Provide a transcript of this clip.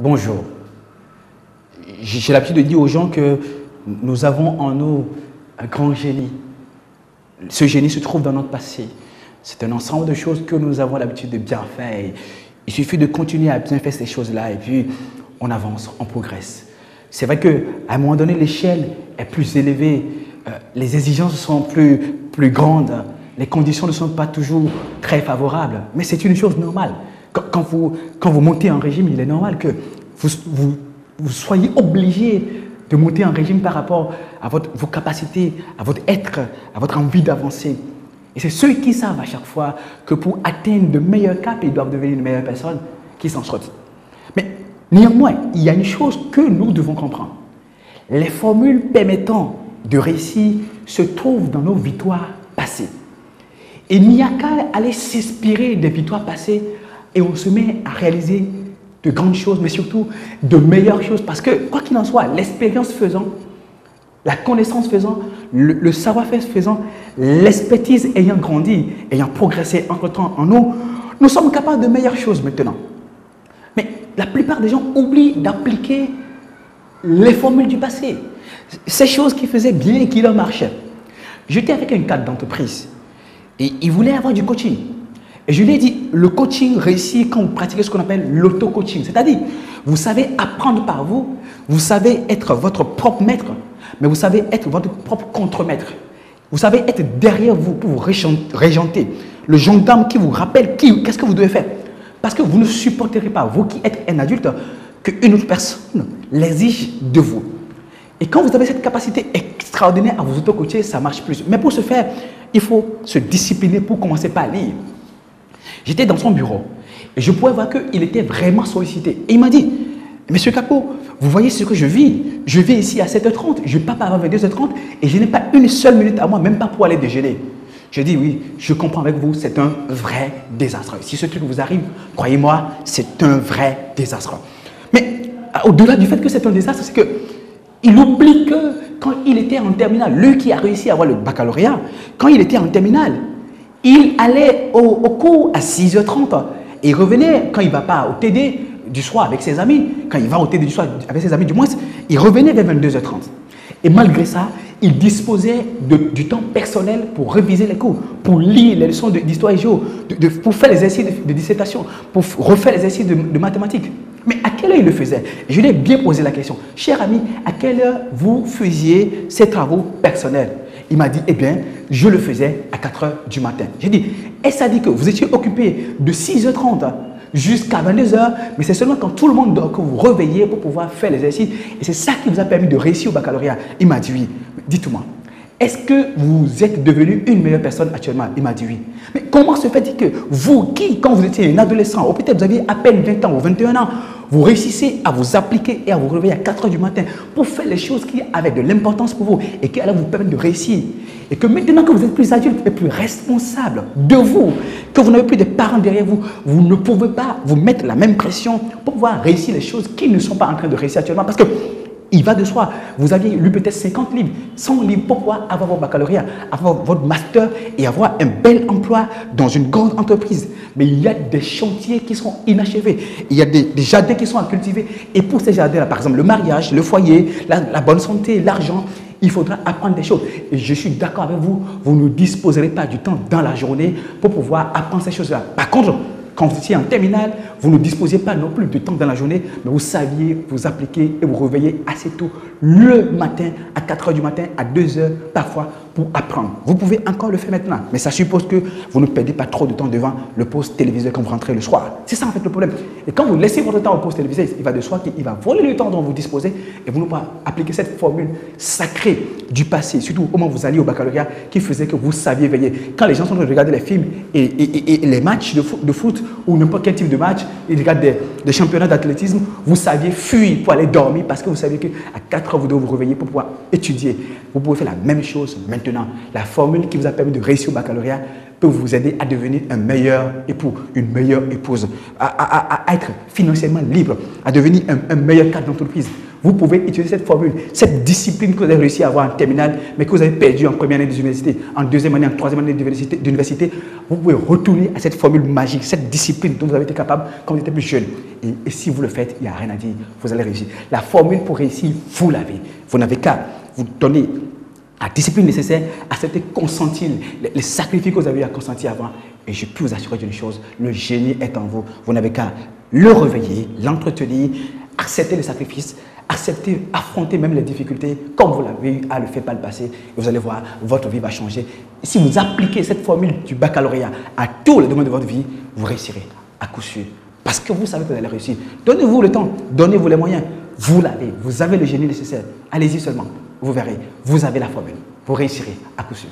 Bonjour. J'ai l'habitude de dire aux gens que nous avons en nous un grand génie. Ce génie se trouve dans notre passé. C'est un ensemble de choses que nous avons l'habitude de bien faire. Et il suffit de continuer à bien faire ces choses-là et puis on avance, on progresse. C'est vrai qu'à un moment donné, l'échelle est plus élevée, les exigences sont plus grandes, les conditions ne sont pas toujours très favorables, mais c'est une chose normale. Quand vous montez en régime, il est normal que vous soyez obligé de monter en régime par rapport à vos capacités, à votre être, à votre envie d'avancer. Et c'est ceux qui savent à chaque fois que pour atteindre de meilleurs caps, ils doivent devenir une meilleure personne qui s'en sortent. Mais néanmoins, il y a une chose que nous devons comprendre. Les formules permettant de réussir se trouvent dans nos victoires passées. Et il n'y a qu'à aller s'inspirer des victoires passées et on se met à réaliser de grandes choses, mais surtout de meilleures choses. Parce que, quoi qu'il en soit, l'expérience faisant, la connaissance faisant, le savoir-faire faisant, l'expertise ayant grandi, ayant progressé entre-temps en nous, nous sommes capables de meilleures choses maintenant. Mais la plupart des gens oublient d'appliquer les formules du passé. Ces choses qui faisaient bien et qui leur marchaient. J'étais avec un cadre d'entreprise et il voulait avoir du coaching. Et je lui ai dit, le coaching réussit quand vous pratiquez ce qu'on appelle l'auto-coaching. C'est-à-dire, vous savez apprendre par vous, vous savez être votre propre maître, mais vous savez être votre propre contre-maître. Vous savez être derrière vous pour vous régenter. Le gendarme qui vous rappelle qu'est-ce que vous devez faire. Parce que vous ne supporterez pas, vous qui êtes un adulte, qu'une autre personne l'exige de vous. Et quand vous avez cette capacité extraordinaire à vous auto-coacher, ça marche plus. Mais pour ce faire, il faut se discipliner pour commencer par lire. J'étais dans son bureau et je pouvais voir qu'il était vraiment sollicité. Et il m'a dit, Monsieur Kako, vous voyez ce que je vis? Je vis ici à 7h30, je pars avant 22h30 et je n'ai pas une seule minute à moi, même pas pour aller déjeuner. Je dis oui, je comprends avec vous, c'est un vrai désastre. Si ce truc vous arrive, croyez-moi, c'est un vrai désastre. Mais au-delà du fait que c'est un désastre, c'est qu'il oublie que quand il était en terminale, lui qui a réussi à avoir le baccalauréat, quand il était en terminale, il allait au cours à 6h30 et il revenait, quand il ne va pas au TD du soir avec ses amis, quand il va au TD du soir avec ses amis du moins, il revenait vers 22h30. Et malgré ça, il disposait du temps personnel pour réviser les cours, pour lire les leçons d'histoire et géo, pour faire les exercices de dissertation, pour refaire les exercices de mathématiques. Mais à quelle heure il le faisait? Je lui ai bien posé la question. Cher ami, à quelle heure vous faisiez ces travaux personnels? Il m'a dit, eh bien, je le faisais à 4h du matin. J'ai dit, est-ce ça dit que vous étiez occupé de 6h30 jusqu'à 22h, mais c'est seulement quand tout le monde dort que vous réveillez pour pouvoir faire l'exercice. Et c'est ça qui vous a permis de réussir au baccalauréat. Il m'a dit oui. Dites-moi, est-ce que vous êtes devenu une meilleure personne actuellement? Il m'a dit oui. Mais comment se fait-il que vous, qui, quand vous étiez un adolescent, ou peut-être vous aviez à peine 20 ans ou 21 ans, vous réussissez à vous appliquer et à vous réveiller à 4h du matin pour faire les choses qui avaient de l'importance pour vous et qui allaient vous permettre de réussir. Et que maintenant que vous êtes plus adulte et plus responsable de vous, que vous n'avez plus de parents derrière vous, vous ne pouvez pas vous mettre la même pression pour pouvoir réussir les choses qui ne sont pas en train de réussir actuellement. Parce que il va de soi, vous aviez lu peut-être 50 livres, 100 livres pour pouvoir avoir votre baccalauréat, avoir votre master et avoir un bel emploi dans une grande entreprise. Mais il y a des chantiers qui sont inachevés, il y a des jardins qui sont à cultiver. Et pour ces jardins-là, par exemple, le mariage, le foyer, la bonne santé, l'argent, il faudra apprendre des choses. Et je suis d'accord avec vous, vous ne disposerez pas du temps dans la journée pour pouvoir apprendre ces choses-là. Par contre, quand vous étiez en terminale, vous ne disposiez pas non plus de temps dans la journée, mais vous saviez vous appliquer et vous réveiller assez tôt le matin, à 4h du matin, à 2h parfois, pour apprendre. Vous pouvez encore le faire maintenant, mais ça suppose que vous ne perdez pas trop de temps devant le poste télévisé quand vous rentrez le soir. C'est ça en fait le problème. Et quand vous laissez votre temps au poste télévisé, il va de soi qu'il va voler le temps dont vous disposez et vous ne pouvez pas appliquer cette formule sacrée du passé, surtout au moment où vous alliez au baccalauréat, qui faisait que vous saviez veiller. Quand les gens sont en train de regarder les films et les matchs de foot ou n'importe quel type de match, ils regardent des championnats d'athlétisme, vous saviez fuir pour aller dormir parce que vous saviez qu'à 4h, vous devez vous réveiller pour pouvoir étudier. Vous pouvez faire la même chose maintenant. La formule qui vous a permis de réussir au baccalauréat peut vous aider à devenir un meilleur époux, une meilleure épouse, à être financièrement libre, à devenir un meilleur cadre d'entreprise. Vous pouvez utiliser cette formule, cette discipline que vous avez réussi à avoir en terminale, mais que vous avez perdu en première année d'université, en deuxième année, en troisième année d'université. Vous pouvez retourner à cette formule magique, cette discipline dont vous avez été capable quand vous étiez plus jeune. Et si vous le faites, il n'y a rien à dire, vous allez réussir. La formule pour réussir, vous l'avez. Vous n'avez qu'à vous donner la discipline nécessaire, accepter, consentir les sacrifices que vous avez eu à consentir avant. Et je peux vous assurer d'une chose, le génie est en vous. Vous n'avez qu'à le réveiller, l'entretenir, accepter les sacrifices, accepter, affronter même les difficultés comme vous l'avez eu à le faire par le passé. Et vous allez voir, votre vie va changer. Et si vous appliquez cette formule du baccalauréat à tous les domaines de votre vie, vous réussirez à coup sûr. Parce que vous savez que vous allez réussir. Donnez-vous le temps, donnez-vous les moyens. Vous l'avez, vous avez le génie nécessaire. Allez-y seulement, vous verrez, vous avez la formule. Vous réussirez à coup sûr.